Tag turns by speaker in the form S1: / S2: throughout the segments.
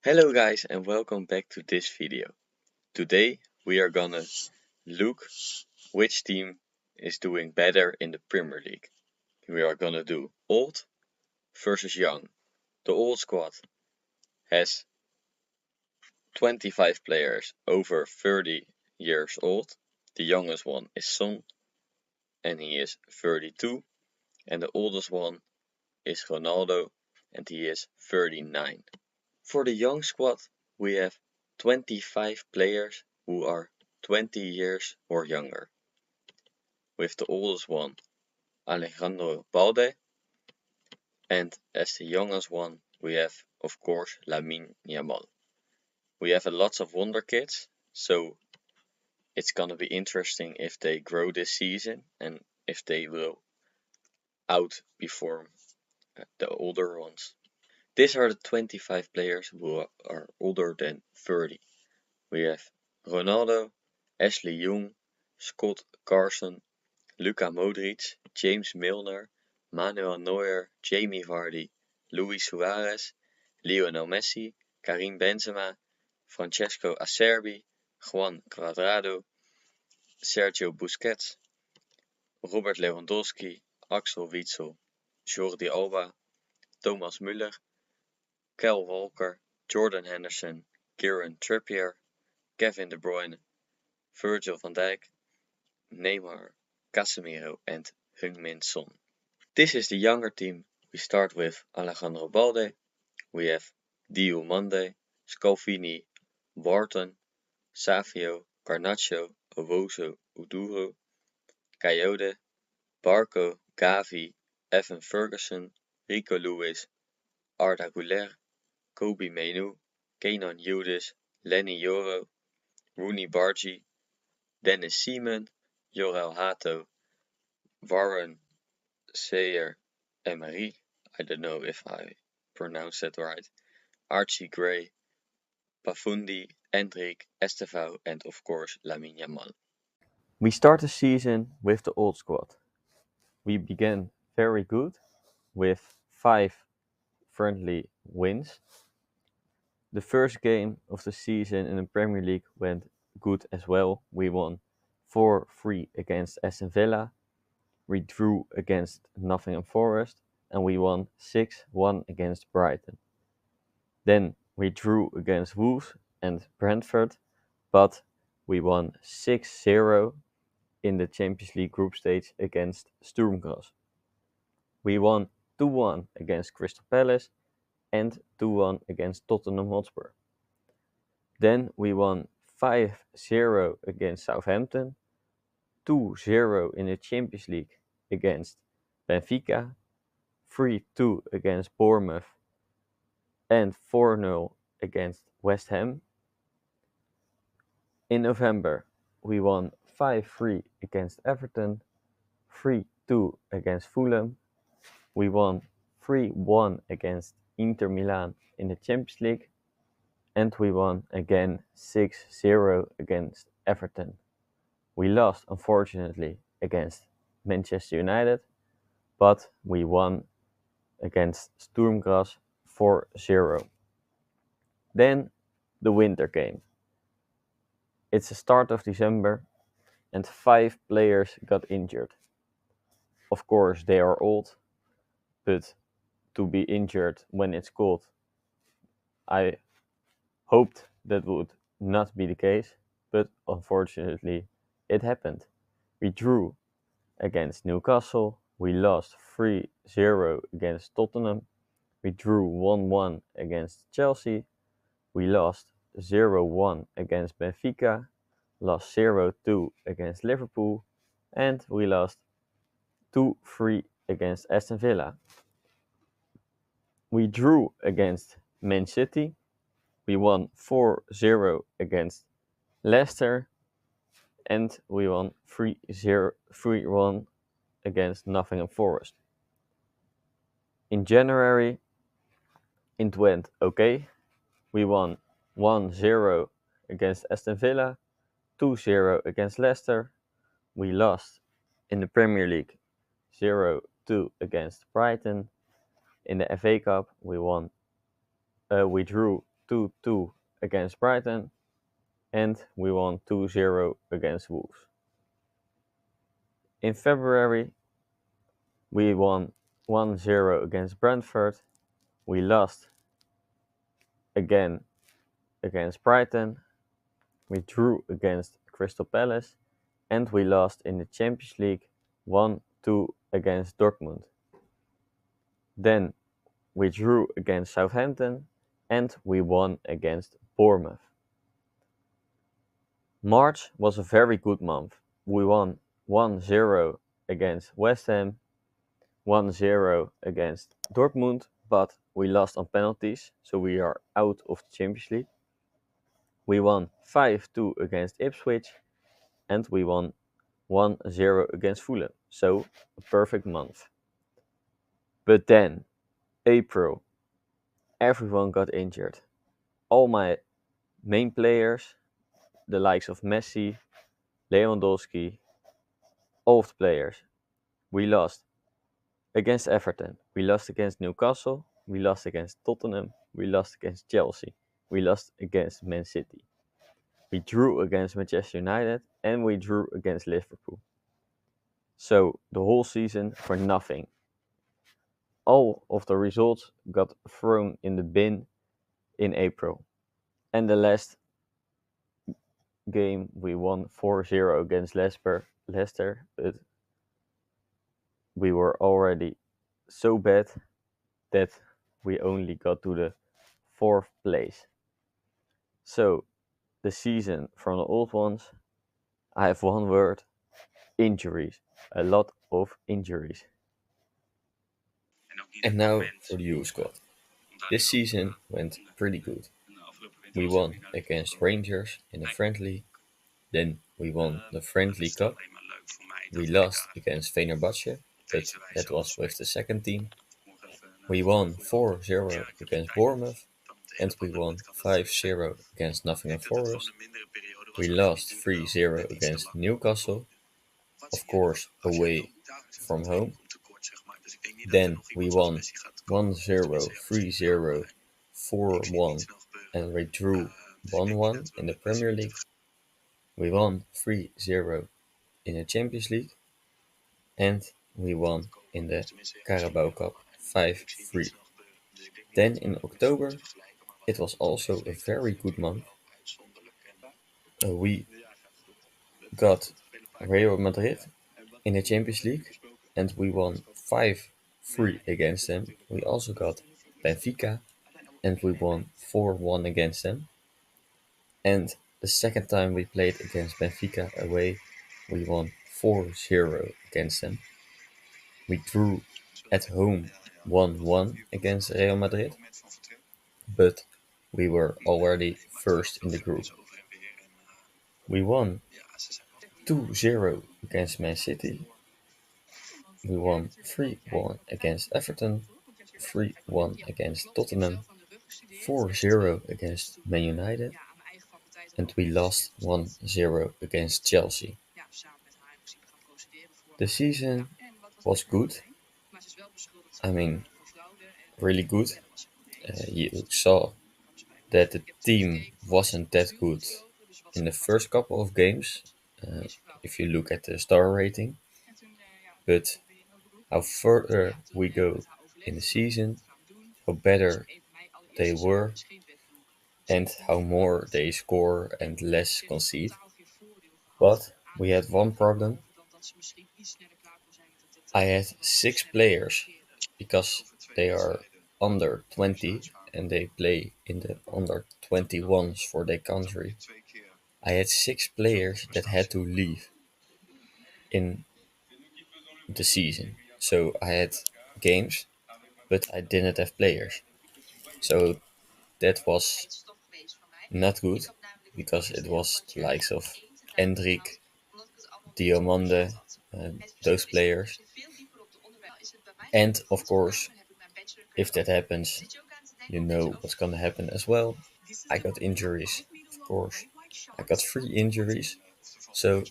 S1: Hello guys and welcome back to this video. Today we are gonna look which team is doing better in the Premier League. We are gonna do old versus young. The old squad has 25 players over 30 years old. The youngest one is Son and he is 32, and the oldest one is Ronaldo and he is 39. For the young squad, we have 25 players who are 20 years or younger, with the oldest one Alejandro Balde, and as the youngest one we have of course Lamine Yamal. We have a lots of wonder kids, so it's gonna be interesting if they grow this season and if they will outperform the older ones. These are the 25 players who are older than 30. We have Ronaldo, Ashley Young, Scott Carson, Luka Modric, James Milner, Manuel Neuer, Jamie Vardy, Luis Suarez, Lionel Messi, Karim Benzema, Francesco Acerbi, Juan Cuadrado, Sergio Busquets, Robert Lewandowski, Axel Witsel, Jordi Alba, Thomas Müller, Kyle Walker, Jordan Henderson, Kieran Trippier, Kevin De Bruyne, Virgil van Dijk, Neymar, Casemiro and Heung-min Son. This is the younger team. We start with Alejandro Balde. We have Diomande, Scalvini, Wharton, Savio, Garnacho, Owusu, Uduro, Kayode, Barco, Gavi, Evan Ferguson, Rico Lewis, Arda Güler, Kobe Mainoo, Kenan Yildiz, Lenny Yoro, Rooney Bargi, Dennis Seaman, Jorel Hato, Warren Sayer Emery, I don't know if I pronounced that right, Archie Gray, Pafundi, Endrick, Estevao and of course Lamine Yamal. We start the season with the old squad. We began very good with 5 friendly wins. The first game of the season in the Premier League went good as well. We won 4-3 against Aston Villa. We drew against Nottingham Forest and we won 6-1 against Brighton. Then we drew against Wolves and Brentford, but we won 6-0 in the Champions League group stage against Sturm Graz. We won 2-1 against Crystal Palace and 2-1 against Tottenham Hotspur. Then we won 5-0 against Southampton, 2-0 in the Champions League against Benfica, 3-2 against Bournemouth and 4-0 against West Ham. In November, we won 5-3 against Everton, 3-2 against Fulham. We won 3-1 against Inter Milan in the Champions League, and we won again 6-0 against Everton. We lost, unfortunately, against Manchester United, but we won against Sturm Graz 4-0. Then the winter came. It's the start of December and 5 players got injured. Of course, they are old, but to be injured when it's cold, I hoped that would not be the case, but unfortunately it happened. We drew against Newcastle, we lost 3-0 against Tottenham, we drew 1-1 against Chelsea, we lost 0-1 against Benfica, lost 0-2 against Liverpool, and we lost 2-3 against Aston Villa. We drew against Man City, we won 4-0 against Leicester, and we won 3-1 against Nottingham Forest. In January, it went okay. We won 1-0 against Aston Villa, 2-0 against Leicester. We lost in the Premier League 0-2 against Brighton. In the FA Cup, we drew
S2: 2-2 against Brighton, and we won 2-0 against Wolves. In February, we won 1-0 against Brentford. We lost again against Brighton. We drew against Crystal Palace, and we lost in the Champions League 1-2 against Dortmund. Then we drew against Southampton, and we won against Bournemouth. March was a very good month. We won 1-0 against West Ham, 1-0 against Dortmund, but we lost on penalties, so we are out of the Champions League. We won 5-2 against Ipswich, and we won 1-0 against Fulham, so a perfect month. But then, April, everyone got injured. All my main players, the likes of Messi, Lewandowski, all of the players, we lost against Everton, we lost against Newcastle, we lost against Tottenham, we lost against Chelsea, we lost against Man City. We drew against Manchester United, and we drew against Liverpool. So the whole season for nothing. All of the results got thrown in the bin in April. And the last game we won 4-0 against Leicester, but we were already so bad that we only got to the 4th place. So the season from the old ones, I have one word: injuries. A lot of injuries.
S3: And now for the youth squad. This season went pretty good. We won against Rangers in a friendly, then we won the Friendly Cup. We lost against Fenerbahce, but that was with the second team. We won 4-0 against Bournemouth, and we won 5-0 against Nottingham Forest. We lost 3-0 against Newcastle, of course away from home. Then we won 1-0, 3-0, 4-1, and we drew 1-1 in the Premier League. We won 3-0 in the Champions League, and we won in the Carabao Cup 5-3. Then in October, it was also a very good month. We got Real Madrid in the Champions League, and we won 5-3 against them. We also got Benfica, and we won 4-1 against them. And the second time we played against Benfica away, we won 4-0 against them. We drew at home 1-1 against Real Madrid, but we were already first in the group. We won 2-0 against Man City. We won 3-1 against Everton, 3-1 against Tottenham, 4-0 against Man United, and we lost 1-0 against Chelsea. The season was good. I mean, really good. You saw that the team wasn't that good in the first couple of games, uh, if you look at the star rating. But how further we go in the season, how better they were, and how more they score and less concede. But we had one problem. I had 6 players because they are under 20 and they play in the under 21s for their country. I had 6 players that had to leave in the season. So I had games, but I didn't have players. So that was not good because it was the likes of Endrick, Diomande, those players. And of course, if that happens, you know what's gonna happen as well. I got injuries, of course. I got 3 injuries. So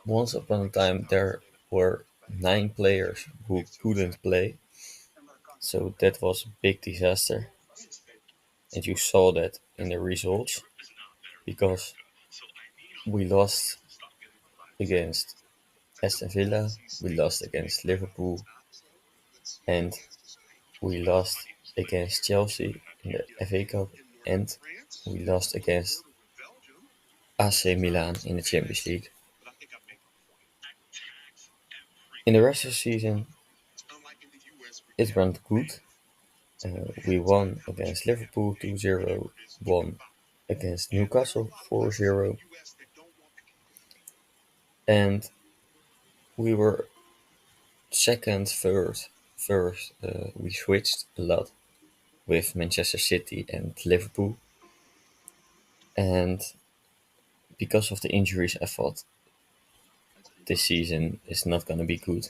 S3: once upon a time there were 9 players who couldn't play. So that was a big disaster. and you saw that in the results because we lost against Aston Villa, we lost against Liverpool, and we lost against Chelsea in the FA Cup, and we lost against AC Milan in the Champions League. In the rest of the season, it went good. We won against Liverpool 2-0, won against Newcastle 4-0, and we were second, third, first. We switched a lot with Manchester City and Liverpool, and because of the injuries, I thought this season is not going to be good.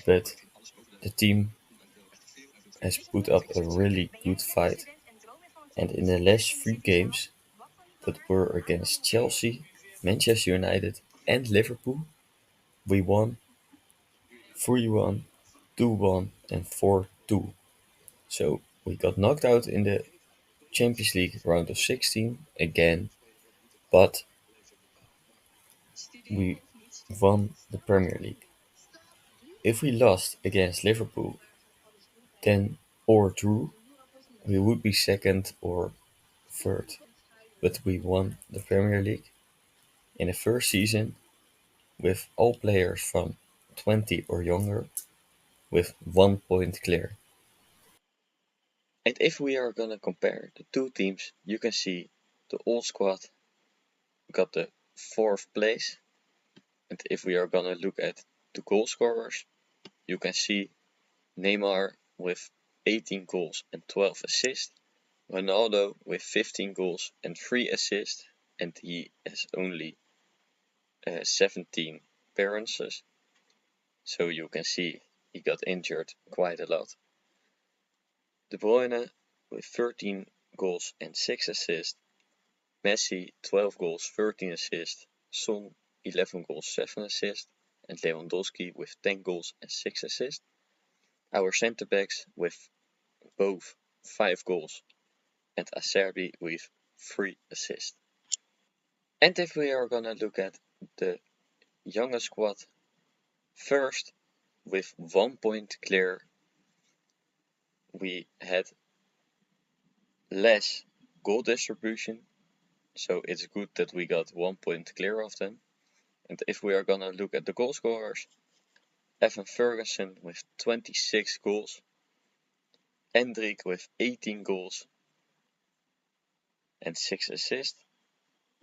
S3: But the team has put up a really good fight, and in the last 3 games that were against Chelsea, Manchester United, and Liverpool, we won 3-1, 2-1, and 4-2. So we got knocked out in the Champions League round of 16 again, but we won the Premier League. If we lost against Liverpool, then or drew, we would be second or third. But we won the Premier League in the first season with all players from 20 or younger with 1 point clear.
S1: And if we are gonna compare the two teams, you can see the old squad got the 4th place. And if we are gonna look at the goal scorers, you can see Neymar with 18 goals and 12 assists, Ronaldo with 15 goals and 3 assists, and he has only 17 appearances. So you can see he got injured quite a lot. De Bruyne with 13 goals and 6 assists, Messi 12 goals, 13 assists, Son 11 goals, 7 assists, and Lewandowski with 10 goals and 6 assists. Our centre backs with both 5 goals and Acerbi with 3 assists. And if we are gonna look at the younger squad, first with 1 point clear, we had less goal distribution, so it's good that we got 1 point clear of them. And if we are gonna look at the goal scorers, Evan Ferguson with 26 goals, Endrick with 18 goals and 6 assists,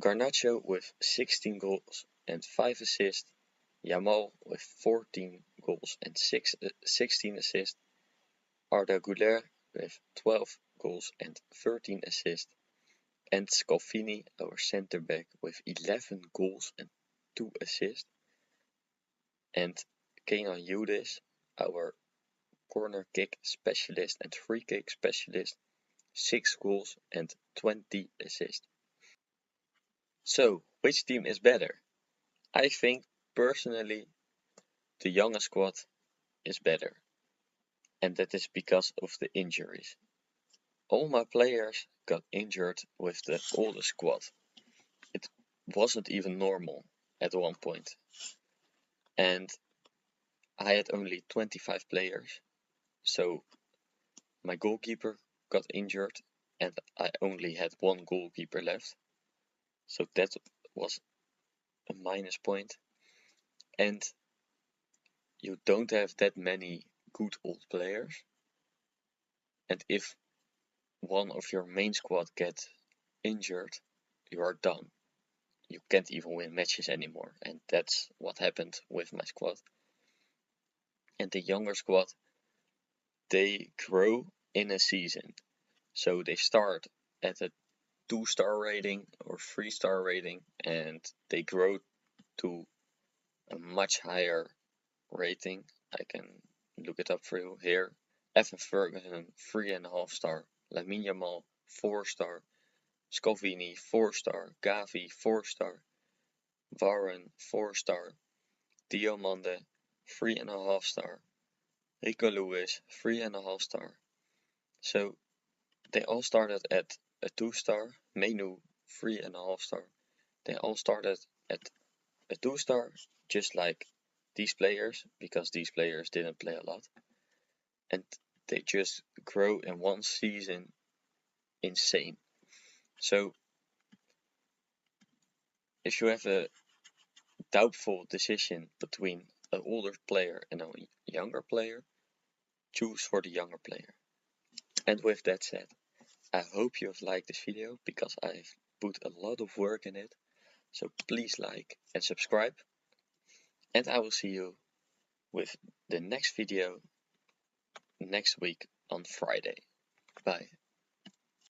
S1: Garnacho with 16 goals and 5 assists, Yamal with 14 goals and 16 assists, Arda Güler with 12 goals and 13 assists, and Scalvini, our centre back, with 11 goals and 2 assists, and Kenan Yildiz, our corner kick specialist and free kick specialist, 6 goals and 20 assists. So, which team is better? I think personally the younger squad is better, and that is because of the injuries. All my players got injured with the older squad. It wasn't even normal at one point, and I had only 25 players, so my goalkeeper got injured and I only had one goalkeeper left, so that was a minus point. And you don't have that many good old players, and if one of your main squad gets injured, you are done. You can't even win matches anymore, and that's what happened with my squad. And the younger squad, they grow in a season, so they start at a 2-star rating or 3-star rating, and they grow to a much higher rating. I can look it up for you here. Evan Ferguson 3.5 star, Lamine Yamal 4-star, Scalvini 4-star, Gavi 4-star, Varane 4-star, Diomande 3.5 star, Rico Lewis 3.5 star. So They all started at a 2-star, Menu 3.5-star. They all started at a 2-star, just like these players, because these players didn't play a lot. And they just grow in one season insane. So if you have a doubtful decision between an older player and a younger player, choose for the younger player. And with that said, I hope you have liked this video, because I've put a lot of work in it. So please like and subscribe. And I will see you with the next video next week on Friday. Bye.